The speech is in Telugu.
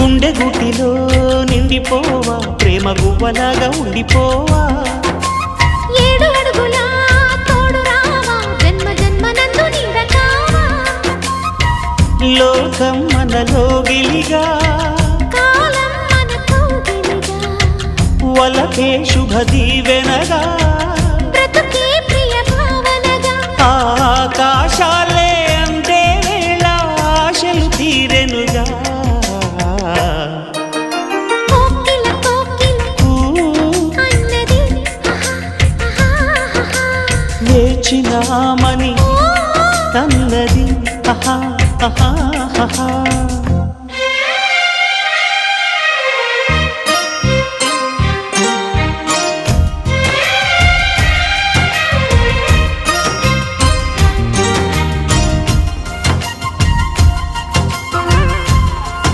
గుండె గుటిలో నిండిపోవా ప్రేమ గువ్వలాగా ఉండిపోవా 7 అడుగుల తోడు రావా జన్మ జన్మనందు నీడ కావా లోకం మనలో గిలిగా కాలం మన కౌగిలిగా వలకే శుభ దీవెనగా బ్రతుకే ప్రియ భావనగా ఆకాశాలే అందే వేళ ఆశలు తీరెనుగా కోకిల కోకిల అన్నది వేచినామని తన్నది ఆహా ఆహా ఆహా